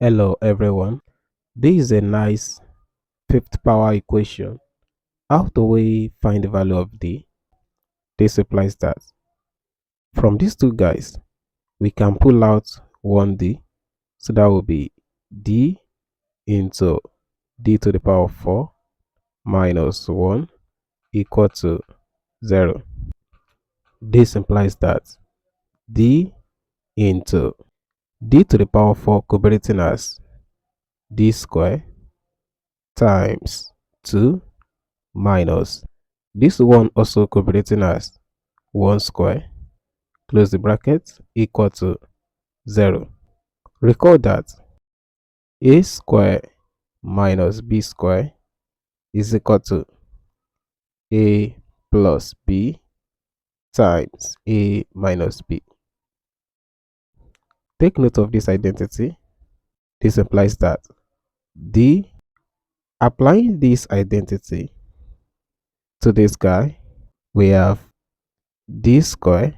Hello everyone. This is a nice fifth power equation. How do we find the value of d? This implies that from these two guys, we can pull out 1d. So that will be d into d to the power of 4 minus 1 equal to 0. This implies that d into d to the power of 4 could be written as d square times 2 minus this one also could be written as 1 square, close the bracket, equal to 0. Recall that a square minus b square is equal to a plus b times a minus b. Take note of this identity. This implies that d, applying this identity to this guy, we have d square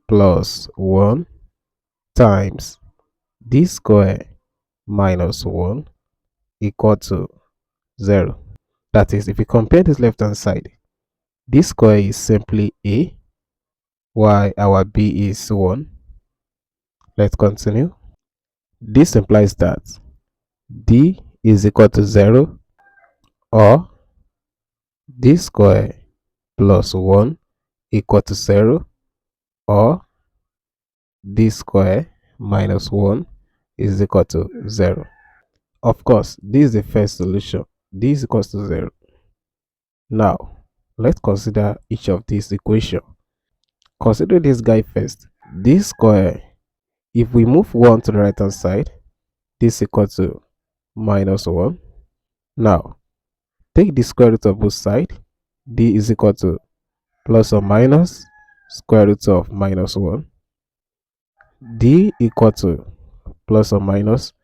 plus 1 times d square minus 1 equal to 0. That is, if you compare this left hand side, this square is simply a, while our b is 1. Let's continue. This implies that d is equal to 0, or d square plus 1 equal to 0, or d square minus 1 is equal to 0. Of course, this is the first solution. D is equal to 0. Now, let's consider each of these equations. Consider this guy first. This square, if we move 1 to the right hand side, this is equal to minus 1. Now, take the square root of both sides. D is equal to plus or minus square root of minus 1. D equal to plus or minus.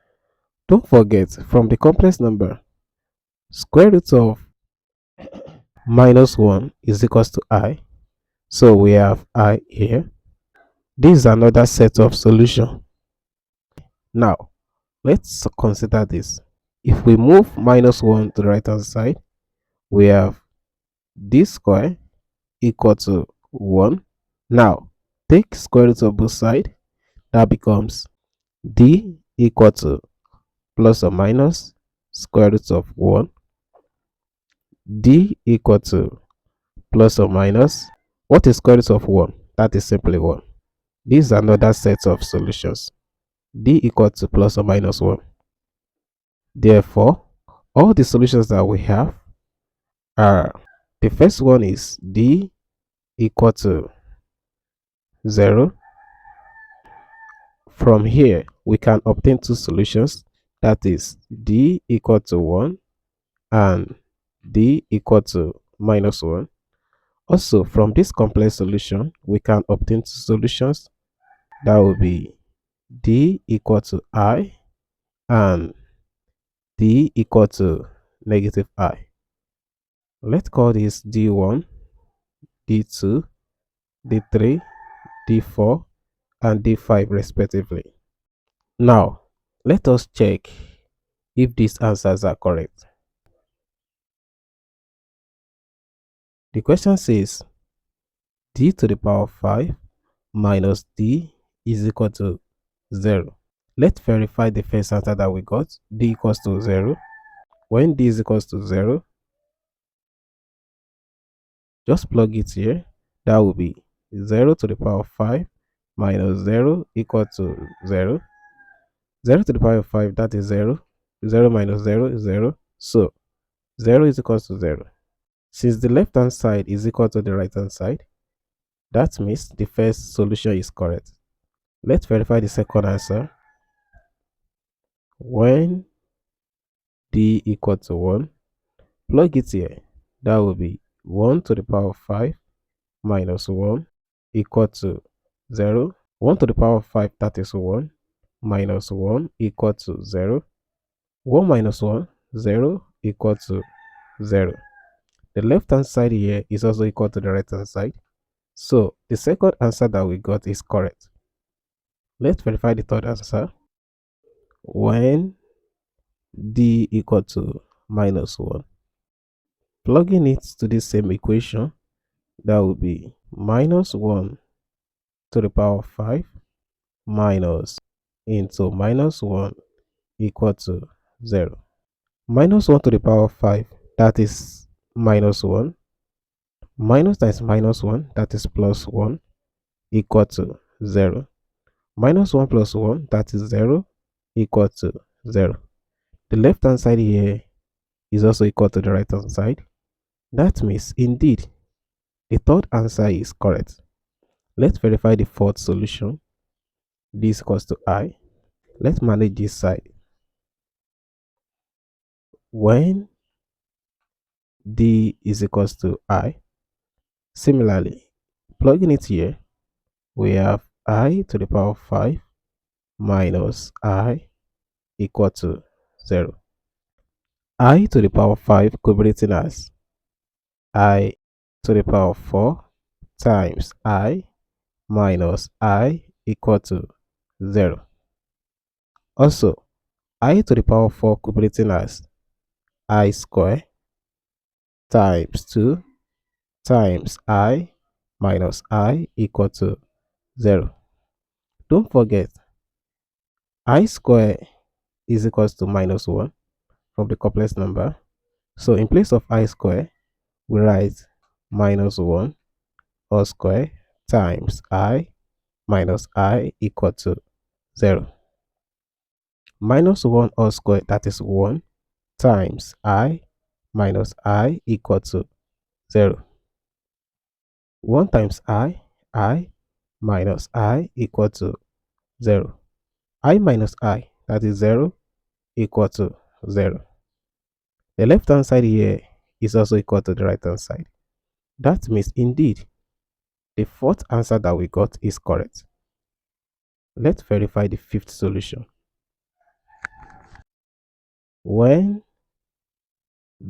Don't forget, from the complex number, square root of minus 1 is equals to I. So we have I here. This is another set of solution. Now, let's consider this. If we move minus 1 to the right hand side, we have d square equal to 1. Now, take square root of both sides. That becomes d equal to plus or minus square root of 1. D equal to plus or minus. What is square root of 1? That is simply 1. This is another set of solutions. D equal to plus or minus 1. Therefore, all the solutions that we have are, the first one is d equal to 0. From here, we can obtain two solutions, that is d equal to 1 and d equal to minus 1. Also, from this complex solution, we can obtain two solutions, that will be d equal to I and d equal to negative I. Let's call this d1, d2, d3, d4, and d5 respectively. Now, let us check if these answers are correct. The question says d to the power of 5 minus d is equal to 0. Let's verify the first answer that we got, d equals to 0. When d is equals to 0, just plug it here. That will be 0 to the power of 5 minus 0 equal to 0. 0 to the power of 5, that is 0. 0 minus 0 is 0. So, 0 is equals to 0. Since the left hand side is equal to the right hand side, that means the first solution is correct. Let's verify the second answer. When d equal to 1, plug it here. That will be 1 to the power of 5 minus 1 equal to 0. 1 to the power of 5, that is 1, minus 1 equal to 0. 1 minus 1, 0 equal to 0. The left hand side here is also equal to the right hand side. So the second answer that we got is correct. Let's verify the third answer. when d equal to minus 1. Plugging it to the same equation, that will be minus 1 to the power of 5 minus into minus 1 equal to 0. Minus 1 to the power of 5, that is minus 1. Minus times minus 1, that is plus 1, equal to 0. Minus 1 plus 1, that is 0, equal to 0. The left hand side here is also equal to the right hand side. That means indeed the third answer is correct. Let's verify the fourth solution. D is equals to I. Let's manage this side. When D is equals to I, similarly, plugging it here, we have I to the power of 5 minus I equal to 0. I to the power of 5 could be written as I to the power of 4 times I minus I equal to 0. Also, I to the power of 4 could be written as I square times 2 times I minus I equal to 0. Don't forget, I square is equals to minus 1 from the complex number. So in place of I square, we write minus 1 all square times I minus I equal to 0. Minus 1 all square, that is 1, times I minus I equal to 0. 1 times I minus I equal to 0. I minus I, that is 0, equal to 0. The left hand side here is also equal to the right hand side. That means indeed the fourth answer that we got is correct. Let's verify the fifth solution. When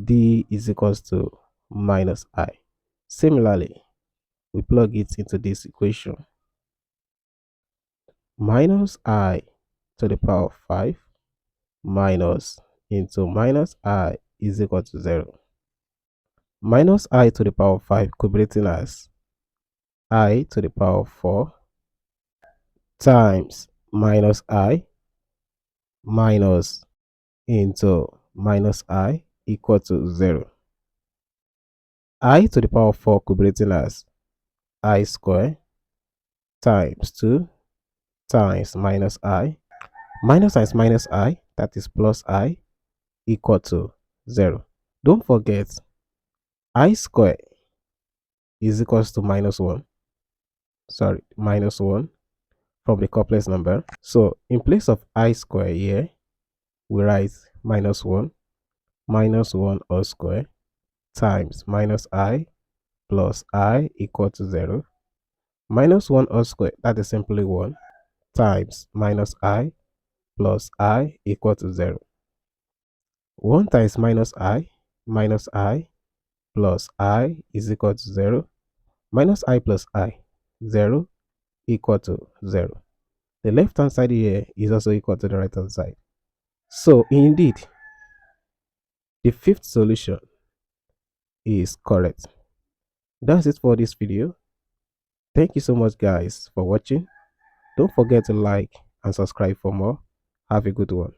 D is equals to minus I, similarly, we plug it into this equation. Minus I to the power of 5 minus into minus I is equal to 0. Minus I to the power of 5 could be written as I to the power of 4 times minus I minus into minus I equal to 0. I to the power of 4 could be written as I square times 2 times minus I minus times minus I, that is plus I, equal to 0. Don't forget, I square is equals to minus 1 from the complex number. So in place of I square here, we write minus 1 all square times minus I plus I equal to 0. Minus 1 all square, that is simply 1, times minus I plus I equal to 0. 1 times minus I plus I is equal to 0. Minus I plus I, 0, equal to 0. The left hand side here is also equal to the right hand side. So indeed, the fifth solution is correct. That's it for this video. Thank you so much guys for watching. Don't forget to like and subscribe for more. Have a good one.